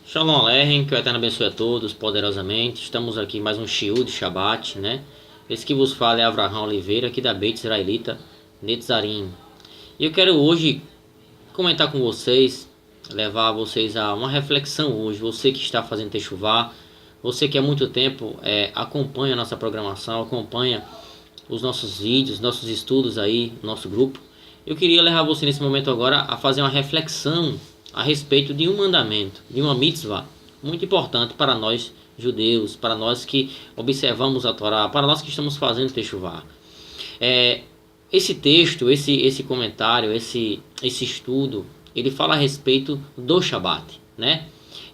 Shalom Aleichem, que o Eterno abençoe a todos poderosamente. Estamos aqui mais um shiur de Shabbat, né? Esse que vos fala é Avraham Oliveira, aqui da Beit Israelita Netzarim. E eu quero hoje comentar com vocês, levar vocês a uma reflexão hoje. Você que está fazendo Teshuvá, você que há muito tempo acompanha a nossa programação, acompanha os nossos vídeos, nossos estudos aí, nosso grupo. Eu queria levar você nesse momento agora a fazer uma reflexão a respeito de um mandamento, de uma mitzvah, muito importante para nós judeus, para nós que observamos a Torá, para nós que estamos fazendo Teshuvá. Esse texto, esse comentário, esse estudo, ele fala a respeito do Shabat, né?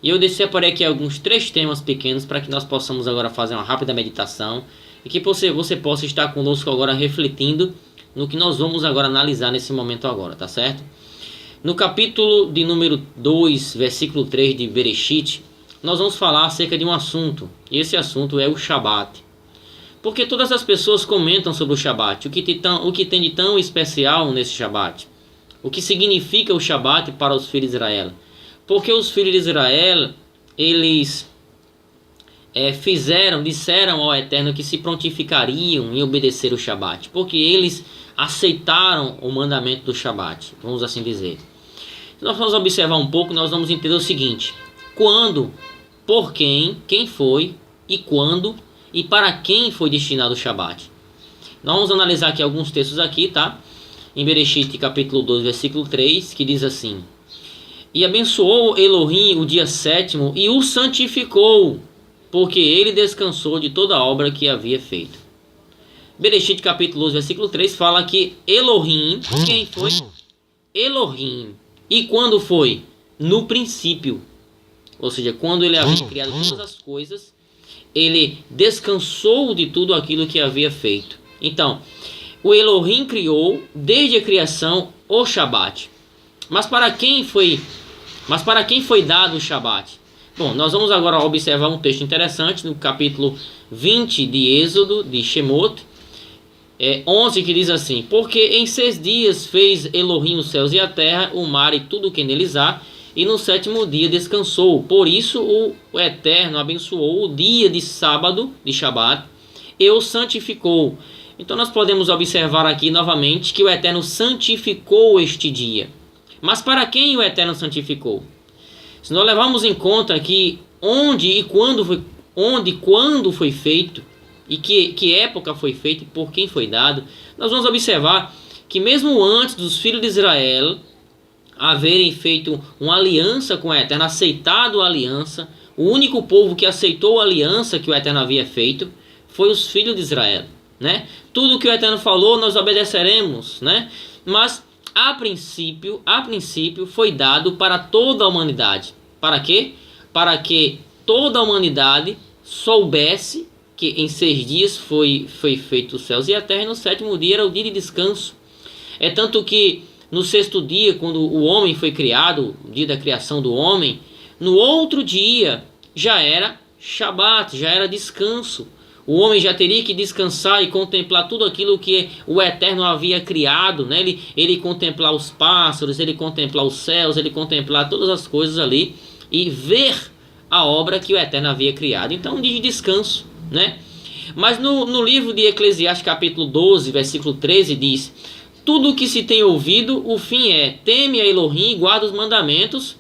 E eu separei aqui alguns 3 temas pequenos para que nós possamos agora fazer uma rápida meditação e que você possa estar conosco agora refletindo no que nós vamos agora analisar nesse momento agora, tá certo? No capítulo de número 2, versículo 3 de Bereshit, nós vamos falar acerca de um assunto, e esse assunto é o Shabat. Porque todas as pessoas comentam sobre o Shabat, o que tem de tão especial nesse Shabat, o que significa o Shabat para os filhos de Israel. Porque os filhos de Israel, eles disseram ao Eterno que se prontificariam em obedecer o Shabat, porque eles aceitaram o mandamento do Shabat, vamos assim dizer. Se nós vamos observar um pouco, nós vamos entender o seguinte: quando, por quem foi e quando e para quem foi destinado o Shabat. Nós vamos analisar aqui alguns textos aqui, tá? Em Bereshit capítulo 2, versículo 3, que diz assim: E abençoou Elohim o dia 7º e o santificou, porque ele descansou de toda a obra que havia feito. Bereshit capítulo 2, versículo 3 fala que Elohim, quem foi? Elohim. E quando foi? No princípio. Ou seja, quando ele havia criado todas as coisas, ele descansou de tudo aquilo que havia feito. Então, o Elohim criou desde a criação o Shabat. Mas para quem foi dado o Shabat? Bom, nós vamos agora observar um texto interessante no capítulo 20 de Êxodo, de Shemot, 11, que diz assim: Porque em 6 dias fez Elohim os céus e a terra, o mar e tudo o que neles há, e no 7º dia descansou. Por isso o Eterno abençoou o dia de sábado, de Shabat, e o santificou. Então nós podemos observar aqui novamente que o Eterno santificou este dia. Mas para quem o Eterno santificou? Se nós levarmos em conta que onde e quando foi feito, e que época foi feito e por quem foi dado, nós vamos observar que mesmo antes dos filhos de Israel haverem feito uma aliança com o Eterno, aceitado a aliança, o único povo que aceitou a aliança que o Eterno havia feito foi os filhos de Israel, né? Tudo que o Eterno falou nós obedeceremos, né? Mas a princípio foi dado para toda a humanidade. Para quê? Para que toda a humanidade soubesse que em 6 dias foi feito os céus e a terra, e no 7º dia era o dia de descanso. É tanto que no 6º dia, quando o homem foi criado, o dia da criação do homem, no outro dia já era Shabat, já era descanso. O homem já teria que descansar e contemplar tudo aquilo que o Eterno havia criado, né? Ele contemplar os pássaros, ele contemplar os céus, ele contemplar todas as coisas ali e ver a obra que o Eterno havia criado. Então, um dia de descanso, né? Mas no livro de Eclesiastes capítulo 12, versículo 13 diz: Tudo o que se tem ouvido, o fim é: teme a Elohim e guarda os mandamentos,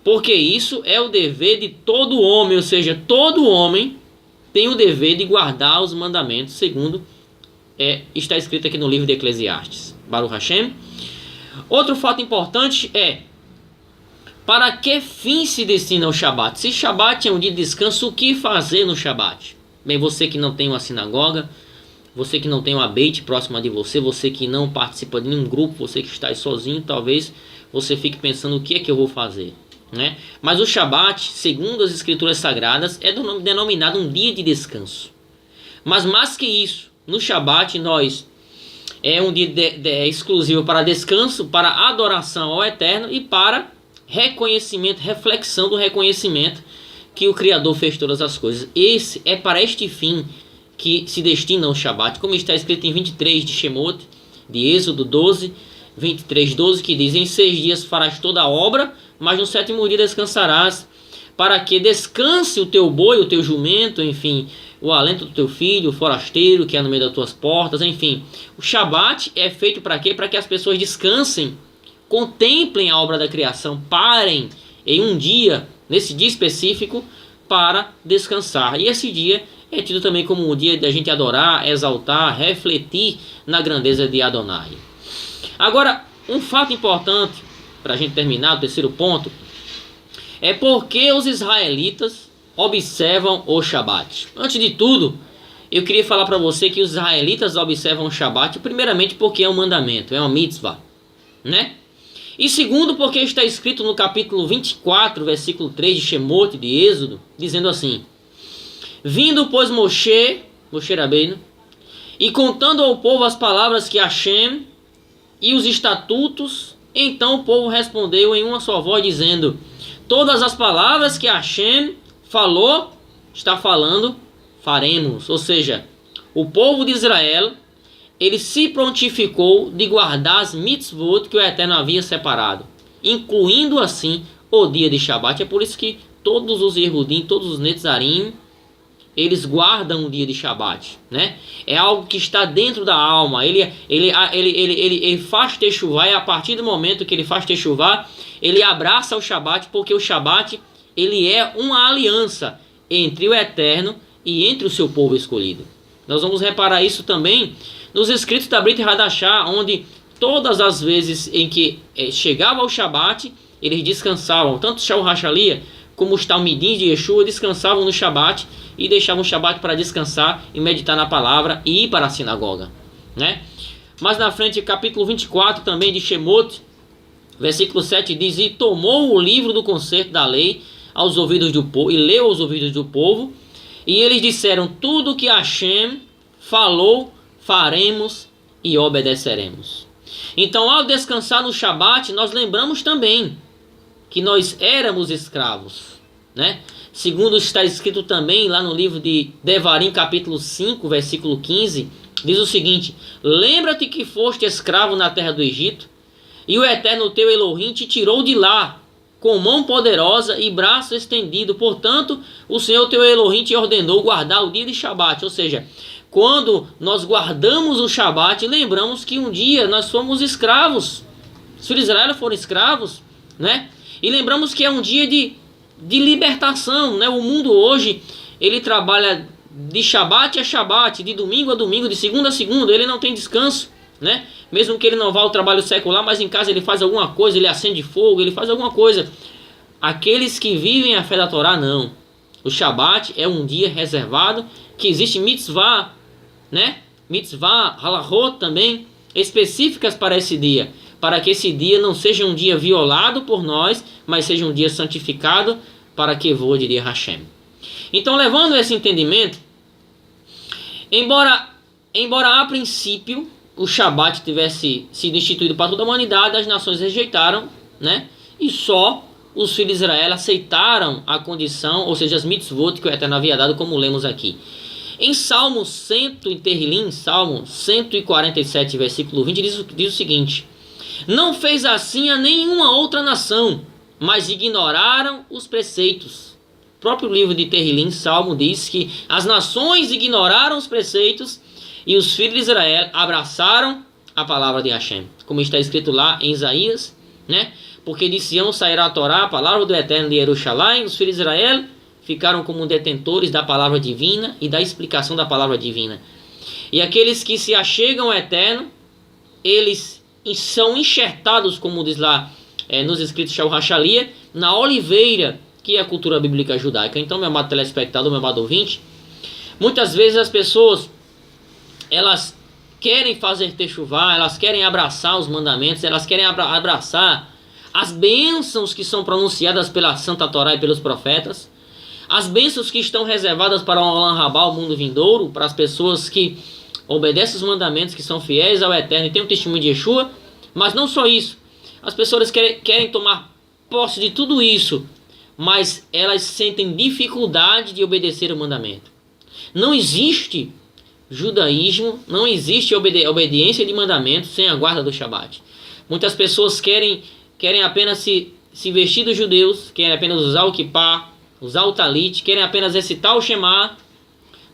porque isso é o dever de todo homem. Ou seja, todo homem tem o dever de guardar os mandamentos, segundo está escrito aqui no livro de Eclesiastes. Baruch Hashem. Outro fato importante é: para que fim se destina o Shabat? Se Shabat é um dia de descanso, o que fazer no Shabat? Bem, você que não tem uma sinagoga, você que não tem uma beit próxima de você, você que não participa de nenhum grupo, você que está aí sozinho, talvez você fique pensando: o que é que eu vou fazer, né? Mas o Shabat, segundo as escrituras sagradas, é denominado um dia de descanso. Mas mais que isso, no Shabat é um dia exclusivo para descanso, para adoração ao Eterno e para reconhecimento, reflexão do reconhecimento que o Criador fez todas as coisas. Para este fim que se destina o Shabat, como está escrito em 23 de Shemot, de Êxodo 12, 23:12, que diz: Em 6 dias farás toda a obra, mas no 7º dia descansarás, para que descanse o teu boi, o teu jumento, enfim, o alento do teu filho, o forasteiro que é no meio das tuas portas, enfim. O Shabat é feito para quê? Para que as pessoas descansem, contemplem a obra da criação, parem em um dia, nesse dia específico, para descansar. E esse dia é tido também como o dia da gente adorar, exaltar, refletir na grandeza de Adonai. Agora, um fato importante, para a gente terminar, o terceiro ponto, é porque os israelitas observam o Shabat. Antes de tudo, eu queria falar para você que os israelitas observam o Shabat, primeiramente porque é um mandamento, é uma mitzvah, né? E segundo, porque está escrito no capítulo 24, versículo 3 de Shemot, de Êxodo, dizendo assim: vindo, pois, Moshe Rabbeinu, e contando ao povo as palavras que Hashem e os estatutos, então o povo respondeu em uma só voz, dizendo: todas as palavras que Hashem falou, está falando, faremos. Ou seja, o povo de Israel, ele se prontificou de guardar as mitzvot que o Eterno havia separado, incluindo assim o dia de Shabat. É por isso que todos os Yehudim, todos os Netzarim, eles guardam o dia de Shabat, né? É algo que está dentro da alma. Ele faz techuvá, e a partir do momento que ele faz techuvá, ele abraça o Shabat, porque o Shabat, ele é uma aliança entre o Eterno e entre o seu povo escolhido. Nós vamos reparar isso também nos escritos da Brit Hadashah, onde todas as vezes em que chegava o Shabat, eles descansavam. Tanto os Shaul Hashalia como os Talmidim de Yeshua descansavam no Shabat e deixavam o Shabat para descansar e meditar na palavra e ir para a sinagoga, né? Mas na frente, capítulo 24 também de Shemot, versículo 7 diz: e tomou o livro do concerto da lei aos ouvidos do povo, e leu aos ouvidos do povo, e eles disseram: tudo que Hashem falou, faremos e obedeceremos. Então, ao descansar no Shabat, nós lembramos também que nós éramos escravos, né? Segundo está escrito também lá no livro de Devarim, capítulo 5, versículo 15, diz o seguinte: lembra-te que foste escravo na terra do Egito, e o Eterno teu Elohim te tirou de lá, com mão poderosa e braço estendido. Portanto, o Senhor teu Elohim te ordenou guardar o dia de Shabat. Ou seja, quando nós guardamos o Shabat, lembramos que um dia nós fomos escravos. Os filhos de Israel foram escravos, né? E lembramos que é um dia de libertação, né? O mundo hoje, ele trabalha de Shabat a Shabat, de domingo a domingo, de segunda a segunda. Ele não tem descanso, né? Mesmo que ele não vá ao trabalho secular, mas em casa ele faz alguma coisa, ele acende fogo, ele faz alguma coisa. Aqueles que vivem a fé da Torá, não. O Shabat é um dia reservado, que existe mitzvah, né? Mitzvah, halachot também, específicas para esse dia, para que esse dia não seja um dia violado por nós, mas seja um dia santificado para que voe, diria Hashem. Então, levando esse entendimento, embora a princípio o Shabat tivesse sido instituído para toda a humanidade, as nações rejeitaram, né? E só os filhos de Israel aceitaram a condição, ou seja, as mitzvot que o Eterno havia dado, como lemos aqui. Em Salmo 147, versículo 20, diz o seguinte: não fez assim a nenhuma outra nação, mas ignoraram os preceitos. O próprio livro de Terrilim, Salmo, diz que as nações ignoraram os preceitos e os filhos de Israel abraçaram a palavra de Hashem. Como está escrito lá em Isaías, né? Porque de Sião sairá a Torá, a palavra do Eterno de Jerusalém. Os filhos de Israel ficaram como detentores da palavra divina e da explicação da palavra divina. E aqueles que se achegam ao Eterno, eles são enxertados, como diz lá nos escritos Shaul Hashalia, na oliveira, que é a cultura bíblica judaica. Então, meu amado telespectador, meu amado ouvinte, muitas vezes as pessoas, elas querem fazer techuvá, elas querem abraçar os mandamentos, elas querem abraçar as bênçãos que são pronunciadas pela Santa Torá e pelos profetas, as bênçãos que estão reservadas para o Olam Rabá, o mundo vindouro, para as pessoas que obedecem os mandamentos, que são fiéis ao Eterno e têm o testemunho de Yeshua. Mas não só isso, as pessoas querem tomar posse de tudo isso, mas elas sentem dificuldade de obedecer o mandamento. Não existe judaísmo, não existe obediência de mandamentos sem a guarda do Shabat. Muitas pessoas querem apenas se vestir dos judeus, querem apenas usar o kippah, usar o talit, querem apenas recitar o Shema,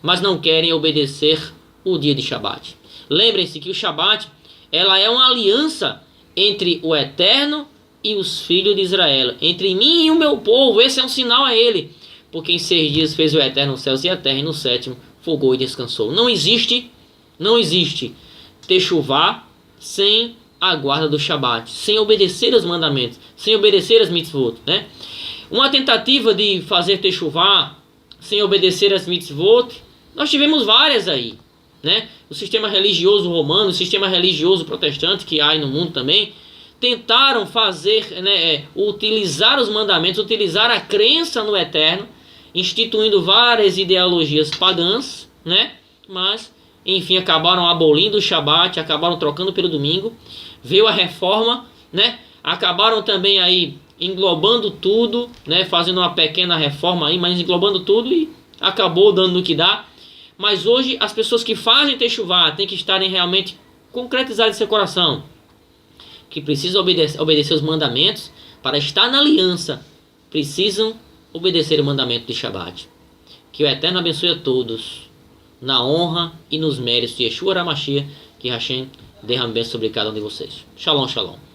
mas não querem obedecer o dia de Shabat. Lembrem-se que o Shabat, ela é uma aliança entre o Eterno e os filhos de Israel, entre mim e o meu povo. Esse é um sinal a ele, porque em 6 dias fez o Eterno os céus e a terra, e no 7º folgou e descansou. Não existe techuvá sem a guarda do Shabat, sem obedecer os mandamentos, sem obedecer as mitzvot, né? Uma tentativa de fazer techuvá sem obedecer as mitzvot, nós tivemos várias aí, né? O sistema religioso romano, o sistema religioso protestante que há aí no mundo também, tentaram fazer, né, utilizar os mandamentos, utilizar a crença no Eterno, instituindo várias ideologias pagãs, né? Mas, enfim, acabaram abolindo o Shabat, acabaram trocando pelo domingo. Veio a reforma, né? Acabaram também aí englobando tudo, né? Fazendo uma pequena reforma aí, mas englobando tudo e acabou dando no que dá. Mas hoje as pessoas que fazem techuvá têm que estarem realmente concretizadas em seu coração, que precisam obedecer os mandamentos para estar na aliança, precisam obedecer o mandamento de Shabat. Que o Eterno abençoe a todos, na honra e nos méritos de Yeshua HaMashiach, que Hashem derrame bem sobre cada um de vocês. Shalom, shalom.